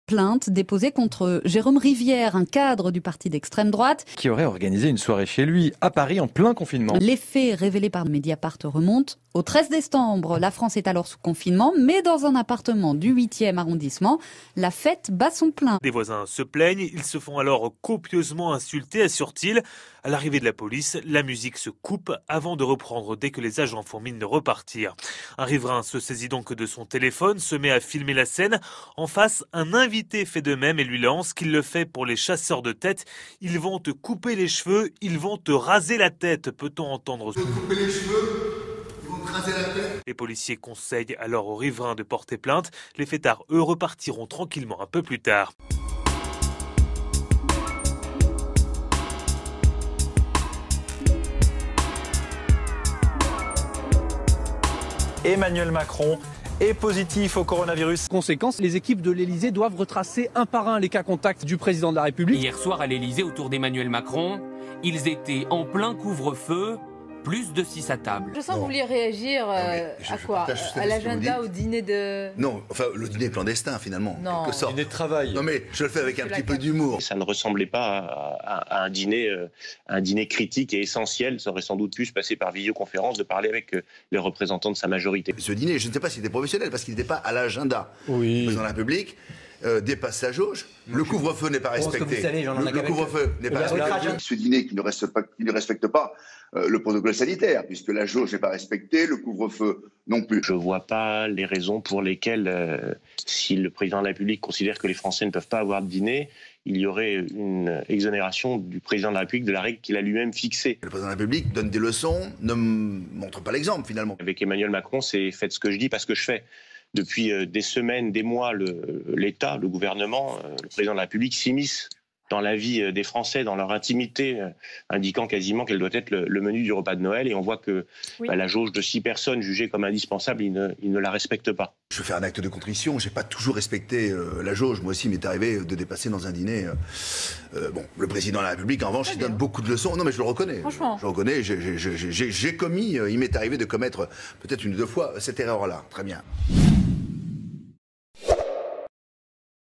Plainte déposée contre Jérôme Rivière, un cadre du parti d'extrême droite, qui aurait organisé une soirée chez lui, à Paris, en plein confinement. Les faits révélés par Mediapart remontent au 13 décembre. La France est alors sous confinement, mais dans un appartement du 8e arrondissement, la fête bat son plein. Des voisins se plaignent, ils se font alors copieusement insulter, assure-t-il. À l'arrivée de la police, la musique se coupe avant de reprendre dès que les agents font mine de repartir. Un riverain se saisit donc de son téléphone, se met à filmer la scène. En face, un invité fait de même et lui lance qu'il le fait pour les chasseurs de tête. Ils vont te couper les cheveux, ils vont te raser la tête, peut-on entendre. Couper les cheveux, ils vont te raser la tête. Les policiers conseillent alors aux riverains de porter plainte. Les fêtards, eux, repartiront tranquillement un peu plus tard. Emmanuel Macron est positif au coronavirus. Conséquence, les équipes de l'Elysée doivent retracer un par un les cas contacts du président de la République. Hier soir à l'Elysée, autour d'Emmanuel Macron, ils étaient en plein couvre-feu, plus de 6 à table. Je sens que vous vouliez réagir à quoi? À l'agenda, au dîner de... Non, enfin, le dîner clandestin, finalement. Non. Quelque sorte. Dîner de travail. Non, mais je le fais avec un petit peu d'humour. Ça ne ressemblait pas à un dîner critique et essentiel. Ça aurait sans doute pu se passer par visioconférence, de parler avec les représentants de sa majorité. Ce dîner, je ne sais pas s'il était professionnel, parce qu'il n'était pas à l'agenda. Oui. Le président de la République dépasse sa jauge. Le couvre-feu n'est pas respecté. Le couvre-feu n'est pas respecté. Ce dîner qui ne respecte pas le protocole sanitaire, puisque la jauge n'est pas respectée, le couvre-feu non plus. Je ne vois pas les raisons pour lesquelles, si le président de la République considère que les Français ne peuvent pas avoir de dîner, il y aurait une exonération du président de la République de la règle qu'il a lui-même fixée. Le président de la République donne des leçons, ne montre pas l'exemple finalement. Avec Emmanuel Macron, c'est faites ce que je dis, pas ce que je fais. Depuis des semaines, des mois, l'État, le gouvernement, le président de la République s'immisce dans la vie des Français, dans leur intimité, indiquant quasiment quel doit être le menu du repas de Noël. Et on voit que la jauge de 6 personnes jugées comme indispensable, il ne la respecte pas. Je fais un acte de contrition, j'ai pas toujours respecté la jauge. Moi aussi, il m'est arrivé de dépasser dans un dîner. Bon, le président de la République, en revanche, il donne beaucoup de leçons. Non, mais je le reconnais. Franchement. Je le reconnais, j'ai commis, il m'est arrivé de commettre peut-être 1 ou 2 fois cette erreur-là. Très bien.